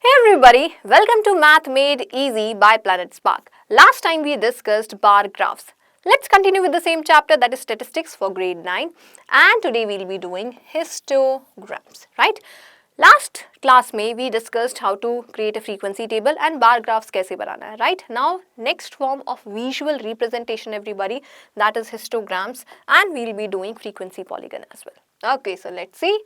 Hey everybody, welcome to Math Made Easy by Planet Spark. Last time we discussed bar graphs. Let's continue with the same chapter, that is statistics for grade 9, and today we'll be doing histograms, right? Last class में we discussed how to create a frequency table and bar graphs कैसे बनाना है, right? Now next form of visual representation everybody, that is histograms, and we'll be doing frequency polygon as well. Okay, so let's see.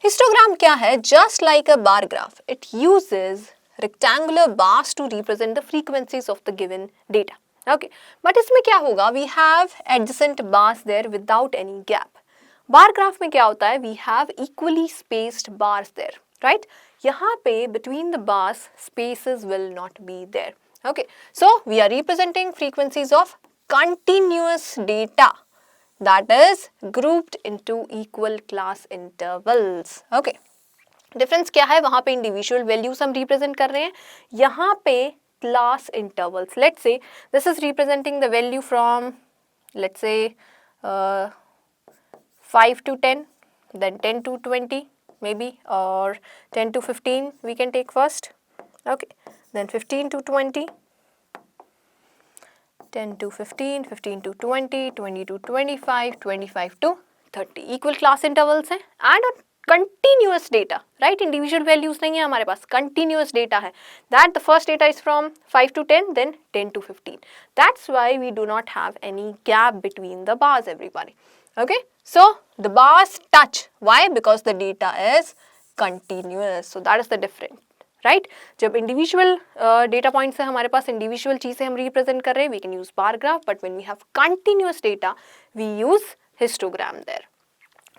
Histogram क्या है? Just like a bar graph, it uses rectangular bars to represent the frequencies of the given data. Okay, but इसमें क्या होगा? We have adjacent bars there without any gap. Bar graph में क्या होता है? We have equally spaced bars there, right? यहाँ पे between the bars spaces will not be there. Okay, so we are representing frequencies of continuous data. That is grouped into equal class intervals. Okay. Difference क्या है? वहाँ पे individual values हम represent कर रहे हैं, यहाँ पे class intervals. Let's say this is representing the value from let's say 5 to 10, then 10 to 20 maybe, or 10 to 15 we can take first. Okay, then 15 to 20. 10 to 15, 15 to 20, 20 to 25, 25 to 30. Equal class intervals हैं and on continuous data, right? Individual values नहीं है हमारे पास, continuous data है. That the first data is from 5 to 10, then 10 to 15. That's why we do not have any gap between the bars, everybody. Okay? So the bars touch. Why? Because the data is continuous. So that is the difference. Right जब individual data points है हमारे पास, individual चीज़ें हम represent कर रहे हैं, we can use bar graph, but when we have continuous data we use histogram there.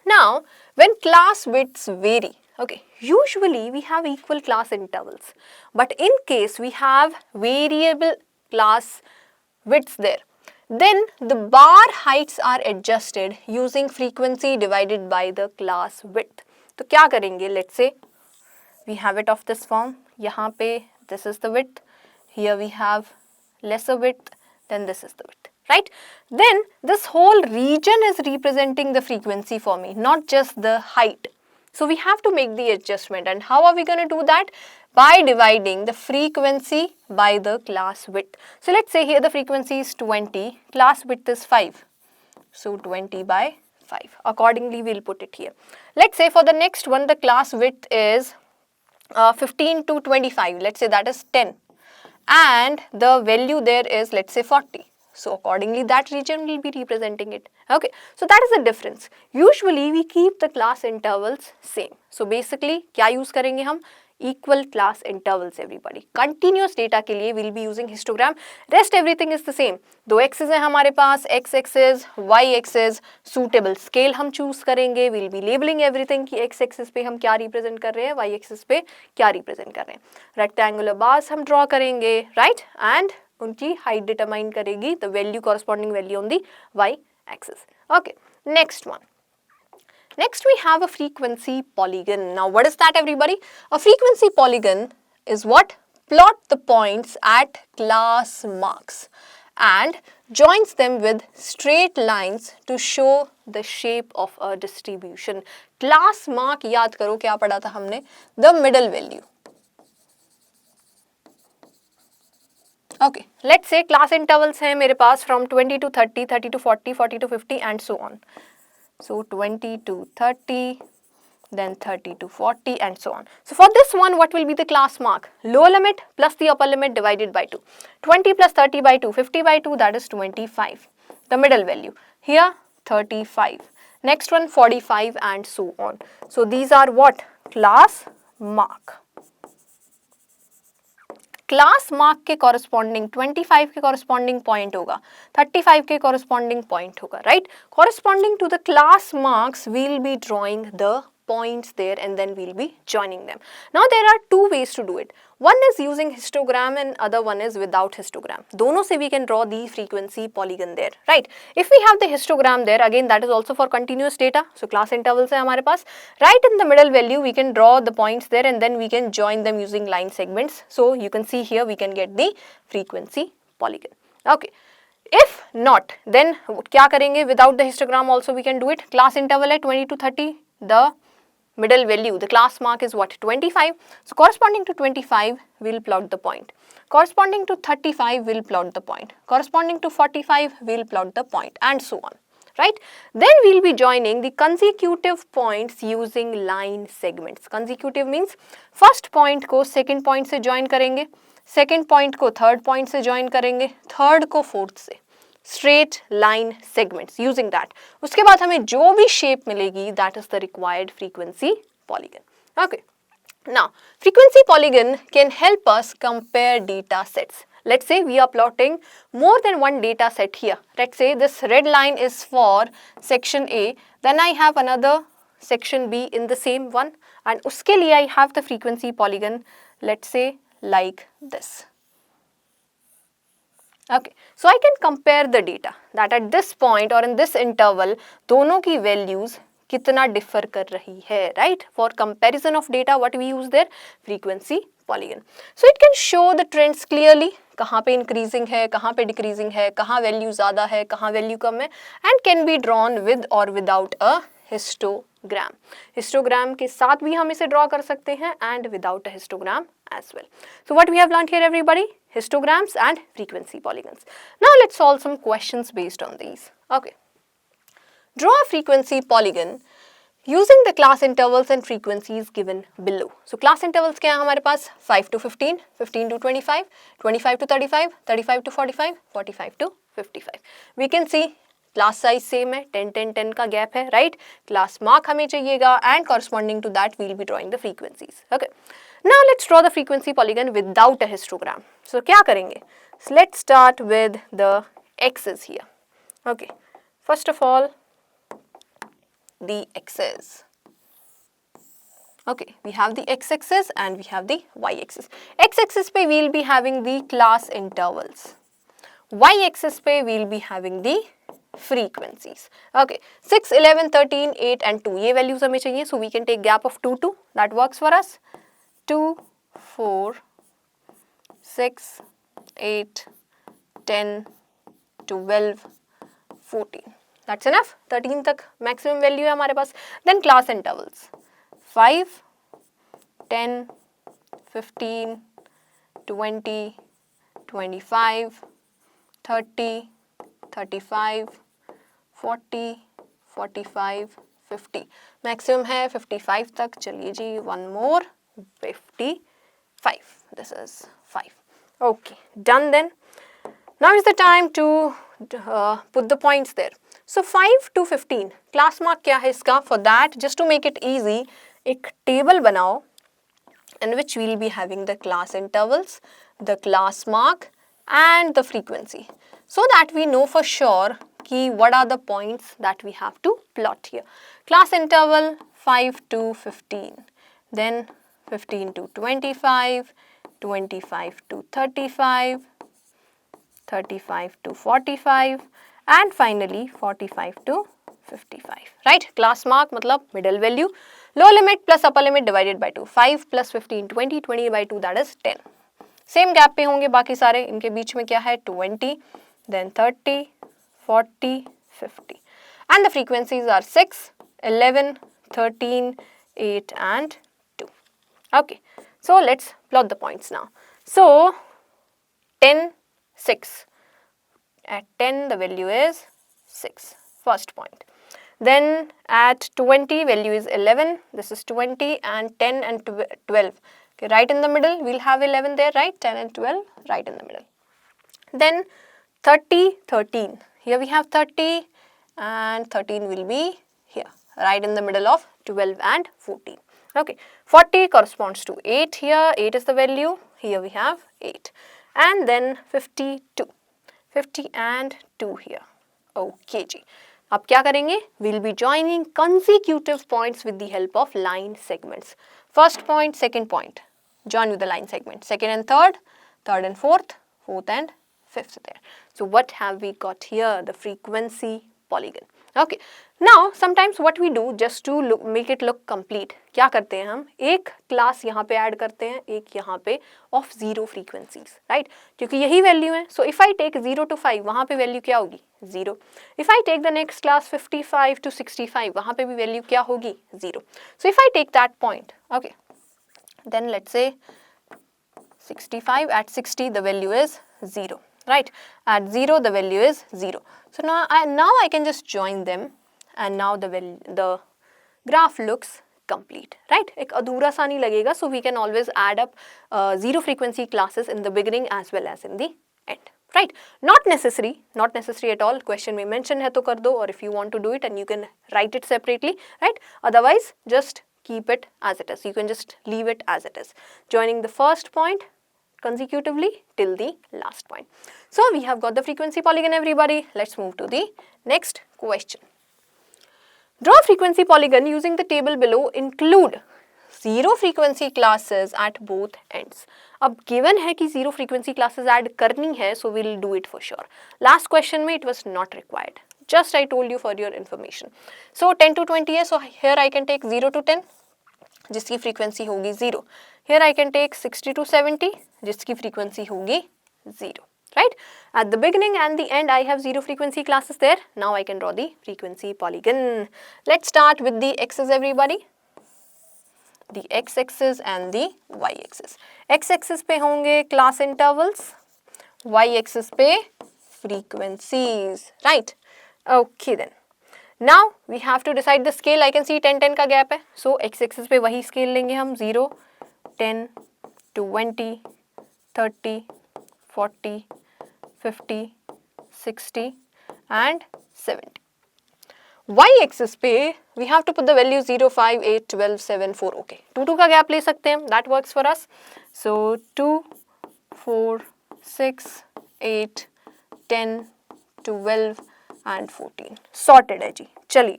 Now when class widths vary, okay, usually we have equal class intervals, but in case we have variable class widths there, then the bar heights are adjusted using frequency divided by the class width. तो क्या करेंगे? Let's say we have it of this form. यहाँ पे this is the width, here we have lesser width, then this is the width, right? Then this whole region is representing the frequency for me, not just the height. So we have to make the adjustment, and how are we going to do that? By dividing the frequency by the class width. So let's say here the frequency is 20, class width is 5. So 20 by 5. Accordingly we'll put it here. Let's say for the next one the class width is 15 to 25, let's say that is 10, and the value there is let's say 40. So accordingly that region will be representing it. Okay, so that is the difference. Usually we keep the class intervals same. So basically क्या use करेंगे हम? Equal class intervals everybody. Continuous data के लिए we'll be using histogram. Rest everything is the same. दो axes हैं हमारे पास, x axis, y axis. Suitable scale हम choose करेंगे. We'll be labeling everything कि x axis पे हम क्या represent कर रहे हैं, y axis पे क्या represent कर रहे हैं. Rectangular bars हम draw करेंगे, right? And उनकी height determine करेगी the value corresponding value on the y axis. Okay, next one. Next we have a frequency polygon. Now what is that everybody? A frequency polygon is what? Plot the points at class marks and joins them with straight lines to show the shape of a distribution. Class mark याद करो क्या पढ़ा था हमने? The middle value. Okay, let's say class intervals हैं मेरे पास from 20 to 30, 30 to 40, 40 to 50 and so on. So 20 to 30, then 30 to 40 and so on. So for this one, what will be the class mark? Lower limit plus the upper limit divided by 2. 20 plus 30 by 2, 50 by 2, that is 25. The middle value. Here 35. Next one 45 and so on. So these are what? Class mark. Class mark के कॉरस्पॉन्डिंग 25 के corresponding point होगा, 35 के corresponding point होगा, right? Corresponding to the class marks will be drawing the points there and then we'll be joining them. Now there are two ways to do it. One is using histogram and other one is without histogram. दोनों से we can draw the frequency polygon there, right? If we have the histogram there, again that is also for continuous data. So class intervals है हमारे पास. Right in the middle value we can draw the points there and then we can join them using line segments. So you can see here we can get the frequency polygon. Okay. If not, then क्या करेंगे? Without the histogram also we can do it. Class interval है 20 to 30. The middle value, the class mark is what, 25. So corresponding to 25, we'll plot the point. Corresponding to 35, we'll plot the point. Corresponding to 45, we'll plot the point, and so on. Right? Then we'll be joining the consecutive points using line segments. Consecutive means first point को second point से join करेंगे, second point को third point से join करेंगे, third को fourth से. Straight line segments using that. उसके बाद हमें जो भी shape मिलेगी, that is the required frequency polygon. Okay. Now, frequency polygon can help us compare data sets. Let's say we are plotting more than one data set here. Let's say this red line is for section A, then I have another section B in the same one, and uske liye I have the frequency polygon, let's say like this. Okay, so I can compare the data that at this point or in this interval, दोनों की values कितना differ कर रही है, right? For comparison of data, what we use there? Frequency polygon. So it can show the trends clearly. कहाँ पे increasing है, कहाँ पे decreasing है, कहाँ value ज़्यादा है, कहाँ value कम है, and can be drawn with or without a histogram. Histogram के साथ भी हम इसे draw कर सकते हैं and without a histogram as well. So what we have learned here, everybody? Histograms and frequency polygons. Now let's solve some questions based on these. Okay. Draw a frequency polygon using the class intervals and frequencies given below. So class intervals क्या है हमारे पास? 5 to 15, 15 to 25, 25 to 35, 35 to 45, 45 to 55. We can see class size same है, 10, 10, 10 का gap है, right? Class mark हमें चाहिएगा and corresponding to that we'll be drawing the frequencies. Okay. Now let's draw the frequency polygon without a histogram. So क्या करेंगे? So let's start with the x's here. Okay. First of all, the x's. Okay, we have the x-axis and we have the y-axis. X-axis पे we'll be having the class intervals. Y-axis पे we'll be having the frequencies. Okay, 6, 11, 13, 8 and 2 ये values हमें चाहिए, so we can take gap of 2, 2. That works for us. 2, 4, 6, 8, 10, 12, 14. That's enough. 13 तक maximum value है हमारे पास. Then class intervals 5, 10, 15, 20, 25, 30, 35, 40, 45, 50. Maximum है 55 तक. चलिए जी, one more, 55. This is 5. Okay, done then. Now is the time to put the points there. So 5 to 15, class mark क्या है इसका? For that, just to make it easy, एक table बनाओ in which we'll be having the class intervals, the class mark and the frequency, so that we know for sure कि what are the points that we have to plot here. Class interval 5 to 15, then 15 to 25, 25 to 35, 35 to 45 and finally 45 to 55. Right? Class mark मतलब middle value. Low limit plus upper limit divided by 2. 5 plus 15, 20, 20 by 2, that is 10. Same gap पे होंगे बाकी सारे. इनके बीच में क्या है? 20, then 30, 40, 50. And the frequencies are 6, 11, 13, 8 and 2. Okay. So let's plot the points now. So 10, 6. At 10 the value is 6, first point. Then at 20 value is 11, this is 20 and 10 and 12. Okay, right in the middle we'll have 11 there, right? 10 and 12 right in the middle. Then 30, 13. Here we have 30 and 13 will be here, right in the middle of 12 and 14. Okay, 40 corresponds to 8 here, 8 is the value, here we have 8. And then 52, 50 and 2 here. Okay जी. अब क्या करेंगे? We'll be joining consecutive points with the help of line segments. First point, second point. Join with the line segment. Second and third, third and fourth, fourth and fifth there. So what have we got here? The frequency polygon. Okay. Now sometimes what we do just to make it look complete, क्या करते हैं हम, एक class यहाँ पे add करते हैं, एक यहाँ पे ऑफ जीरो फ्रीक्वेंसीज, राइट, क्योंकि यही वैल्यू है. So if I take 0 to 5, वहाँ पे वैल्यू क्या होगी, 0. If I take the next class 55 to 65, वहाँ पे भी वैल्यू क्या होगी, 0. So if I take that point, okay, then let's say 65, at 60 the value is 0, right, at 0 the value is 0. So now I can just join them and now the graph looks complete, right, एक अधूरा सा नहीं लगेगा. So we can always add up zero frequency classes in the beginning as well as in the end, right. Not necessary at all. Question में mention है तो कर दो, or if you want to do it and you can write it separately, right, otherwise just keep it as it is. You can just leave it as it is, joining the first point consecutively till the last point. So we have got the frequency polygon, everybody. Let's move to the next question. Draw frequency polygon using the table below. Include zero frequency classes at both ends. अब given है कि zero frequency classes add करनी है, so we'll do it for sure. Last question में it was not required. Just I told you for your information. So 10 to 20 है, so here I can take 0 to 10, जिसकी frequency होगी 0. Here I can take 60 to 70, जिसकी frequency होगी 0. Right? At the beginning and the end, I have zero frequency classes there. Now I can draw the frequency polygon. Let's start with the x's, everybody. The x-axis and the y-axis. X-axis पे होंगे class intervals, y-axis पे frequencies, right? Okay then. Now we have to decide the scale. I can see 10-10 का gap है. So x-axis पे वही scale लेंगे हम, 0, 10, 20, 30, 40, 50, 60 and 70. Y-axis पे we have to put the value 0, 5, 8, 12, 7, 4. Okay, 2 का gap ले सकते हैं. That works for us. So 2, 4, 6, 8, 10, 12 and 14. Sorted है जी. चलिए.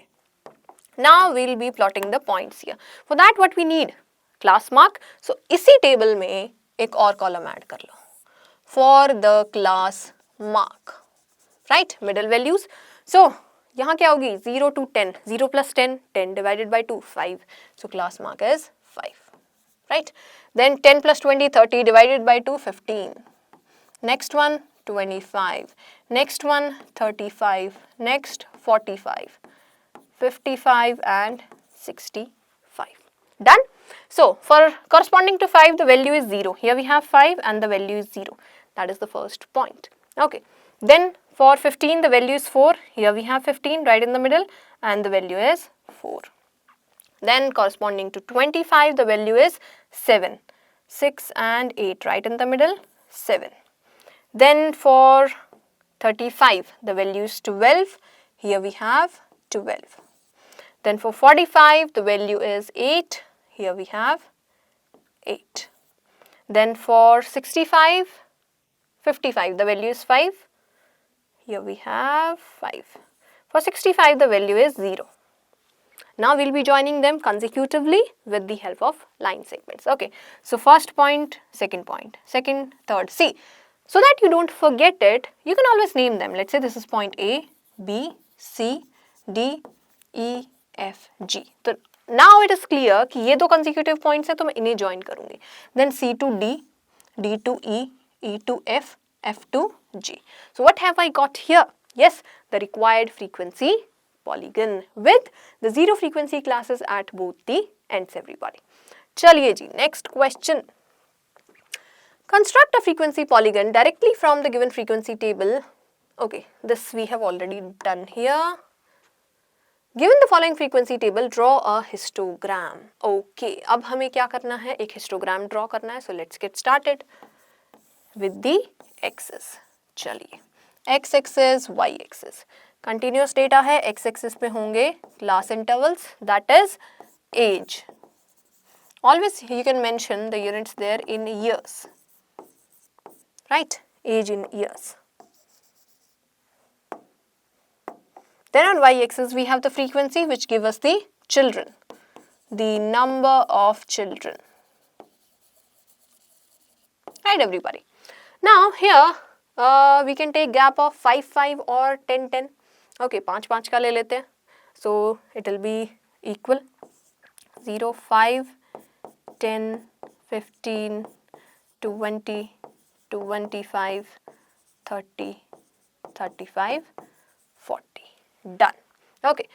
Now we'll be plotting the points here. For that what we need? Class mark. So इसी table में एक और column add कर लो. For the class mark, right, middle values. So यहाँ क्या होगी, 0 to 10, 0 plus 10, 10 divided by 2, 5. So class mark is 5, right. Then 10 plus 20, 30 divided by 2, 15. Next one 25, next one 35, next 45, 55 and 65. Done. So for corresponding to 5, the value is 0. Here we have 5 and the value is 0. That is the first point. Okay. Then for 15, the value is 4. Here we have 15 right in the middle and the value is 4. Then corresponding to 25, the value is 7. 6 and 8 right in the middle, 7. Then for 35, the value is 12. Here we have 12. Then for 45, the value is 8. Here we have 8. Then for 65, 55, the value is 5. Here we have 5. For 65, the value is 0. Now we'll be joining them consecutively with the help of line segments. Okay. So first point, second, third. See, so that you don't forget it, you can always name them. Let's say this is point A, B, C, D, E, F, G. So now it is clear कि ये दो consecutive points हैं तो मैं इन्हें join करूँगी. Then C to D, D to E, E to F, F to G. So what have I got here? Yes, the required frequency polygon with the zero frequency classes at both the ends, everybody. चलिए जी, next question. Construct a frequency polygon directly from the given frequency table. Okay, this we have already done here. Given the following frequency table, draw a histogram. Okay, अब हमें क्या करना है, एक histogram draw करना है. So let's get started with the axis. चलिए, x-axis, y-axis. Continuous data है, x-axis पे होंगे class intervals, that is age. Always you can mention the units there in years, right? Age in years. Then on y-axis we have the frequency which give us the children, the number of children. Right, everybody. Now here we can take gap of 5, 5 or 10, 10. Okay, 5, 5 का ले लेते हैं. So it will be equal 0, 5, 10, 15, 20, 25, 30, 35, 40. Done. Okay.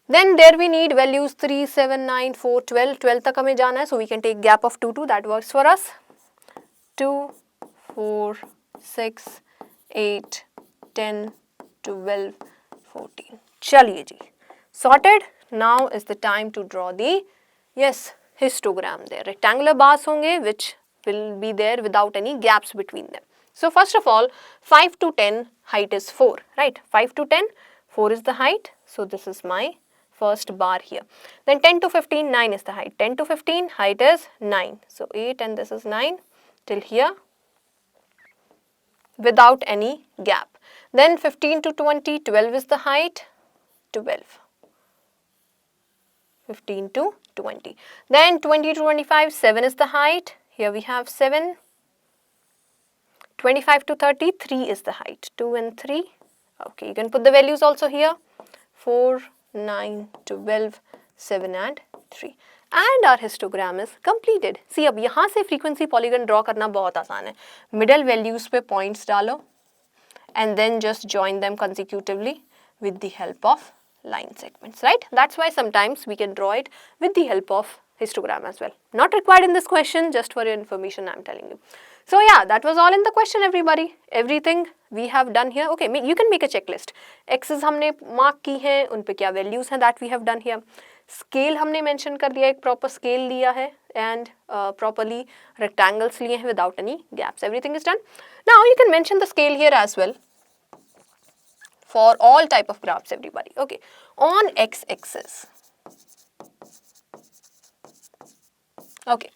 Then there we need values 3, 7, 9, 4, 12. 12 तक हमें जाना है, so we can take gap of 2, 2. That works for us. 2, 4, 6, 8, 10, 12, 14. चलिए जी. Sorted. Now is the time to draw the, yes, histogram there. Rectangular bars होंगे which will be there without any gaps between them. So first of all, 5 to 10 height is 4, right? 5 to 10, 4 is the height. So this is my first bar here. Then 10 to 15, 9 is the height. 10 to 15, height is 9. So 8 and this is 9 till here without any gap. Then 15 to 20, 12 is the height, 12. 15 to 20. Then 20 to 25, 7 is the height. Here we have 7. 25 to 30, 3 is the height. 2 and 3. Okay, you can put the values also here. 4, 9, 12, 7 and 3. And our histogram is completed. See, अब यहाँ से frequency polygon draw करना बहुत आसान है. Middle values पे points डालो and then just join them consecutively with the help of line segments, right? That's why sometimes we can draw it with the help of histogram as well. Not required in this question, just for your information I'm telling you. So yeah, that was all in the question, everybody. Everything we have done here. Okay, you can make a checklist. X's हमने mark की हैं, उन पे क्या values हैं, that we have done here. Scale हमने mention कर दिया, एक proper scale लिया है and properly rectangles लिए हैं without any gaps. Everything is done. Now you can mention the scale here as well for all type of graphs, everybody. Okay, on x-axis. Okay,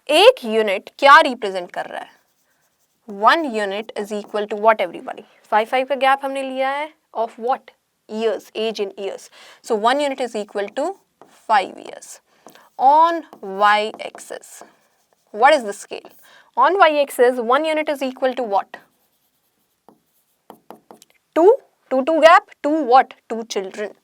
एक unit क्या represent कर रहा है? 1 unit is equal to what, everybody? 5 का gap हमने लिया है of what? Years, age in years. So 1 unit is equal to 5 years. On y-axis, what is the scale? On y-axis, 1 unit is equal to what? 2 gap, 2 what? 2 children.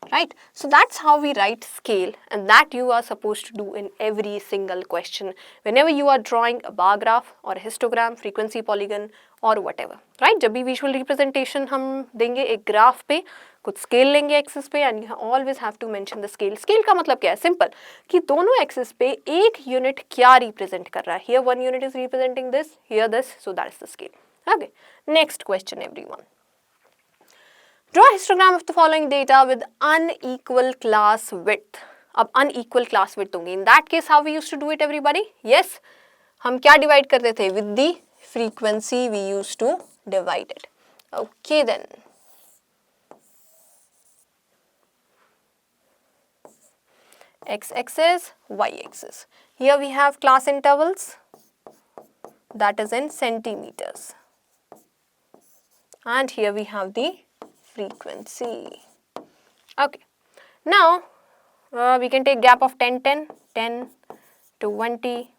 Right? So that's how we write scale, and that you are supposed to do in every single question whenever you are drawing a bar graph or a histogram, frequency polygon or whatever. Right? जब भी visual representation हम देंगे एक graph पे, कुछ scale लेंगे axis पे, and you always have to mention the scale. Scale का मतलब क्या है? Simple, कि दोनों axis पे एक unit क्या represent कर रहा है? Here 1 unit is representing this, here this, so that is the scale. Okay. Next question, everyone. Draw a histogram of the following data with unequal class width. अब unequal class width होंगे. In that case, how we used to do it, everybody? Yes, हम क्या divide करते थे? With the frequency we used to divide it. Okay then. X-axis, y-axis. Here we have class intervals. That is in centimeters. And here we have the frequency. Okay. Now, we can take gap of 10, 10, 10, 20,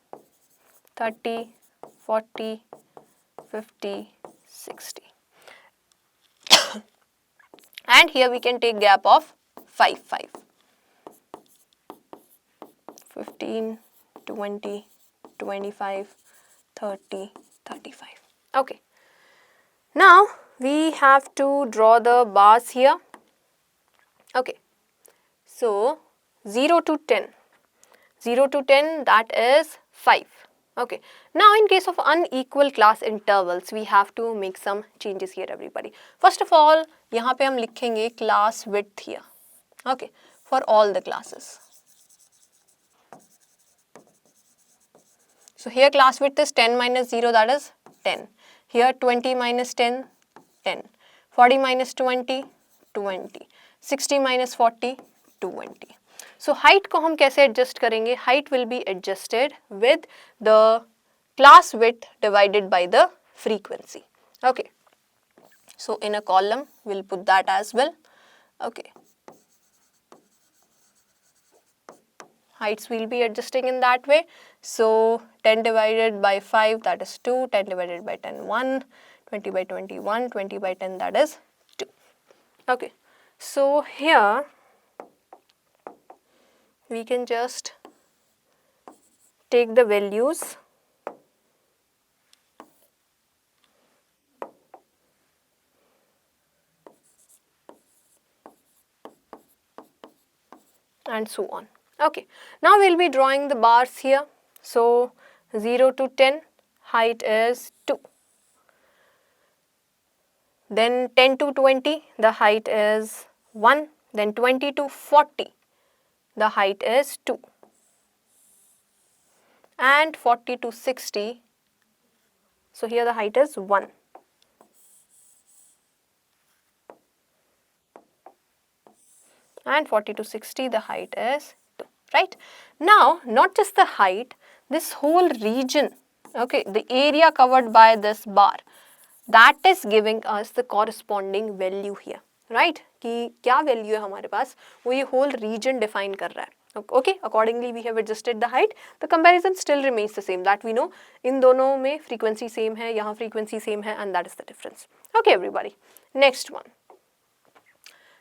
30, 40, 50, 60. And here we can take gap of 5, 5. 15, 20, 25, 30, 35. Okay. Now, we have to draw the bars here. Okay. So, 0 to 10. 0 to 10, that is 5. Okay. Now, in case of unequal class intervals, we have to make some changes here, everybody. First of all, यहाँ पे हम लिखेंगे class width here. Okay. For all the classes. So, here class width is 10 minus 0, that is 10. Here 20 minus 10, 10. 40 minus 20, 20. 60 minus 40, 20. So height को हम कैसे adjust करेंगे? Height will be adjusted with the class width divided by the frequency. Okay. So in a column, we'll put that as well. Okay. Heights will be adjusting in that way. So 10 divided by 5, that is 2. 10 divided by 10, 1. 20 by 21, 20 by 10, that is Okay, so here we can just take the values and so on. Okay, now we'll be drawing the bars here. So 0 to 10, height is 2. Then 10 to 20, the height is 1. Then 20 to 40, the height is 2. And 40 to 60, so here the height is 1. And 40 to 60, the height is 2, right? Now, not just the height, this whole region, okay, the area covered by this bar, that is giving us the corresponding value here, right? कि क्या value है हमारे पास, वो ये whole region define कर रहा है. Okay, accordingly we have adjusted the height. The comparison still remains the same, that we know. इन दोनों में frequency same है, यहाँ frequency same है, and that is the difference. Okay, everybody. Next one.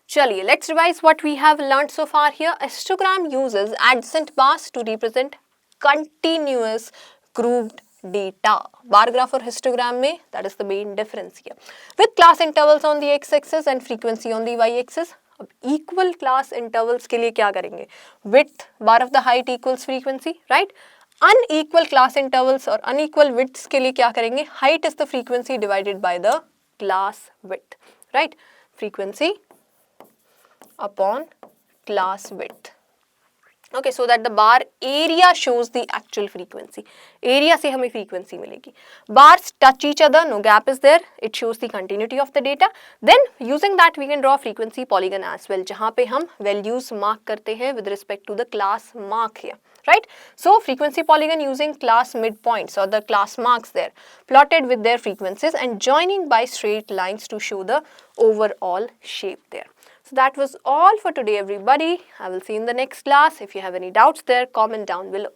Chaliye, let's revise what we have learnt so far here. A histogram uses adjacent bars to represent continuous grouped data. Bar graph और histogram में, that is the main difference here. With class intervals on the x-axis and frequency on the y-axis. अब equal class intervals के लिए क्या करेंगे? Width bar of the height equals frequency, right? Unequal class intervals और unequal widths के लिए क्या करेंगे? Height is the frequency divided by the class width, right? Frequency upon class width. Okay, so that the bar area shows the actual frequency. Area से हमें frequency मिलेगी. Bars touch each other, no gap is there. It shows the continuity of the data. Then using that we can draw frequency polygon as well, जहाँ पे हम values mark करते हैं with respect to the class mark here, right? So frequency polygon using class midpoints or the class marks there, plotted with their frequencies and joining by straight lines to show the overall shape there. So that was all for today, everybody. I will see you in the next class. If you have any doubts there, comment down below.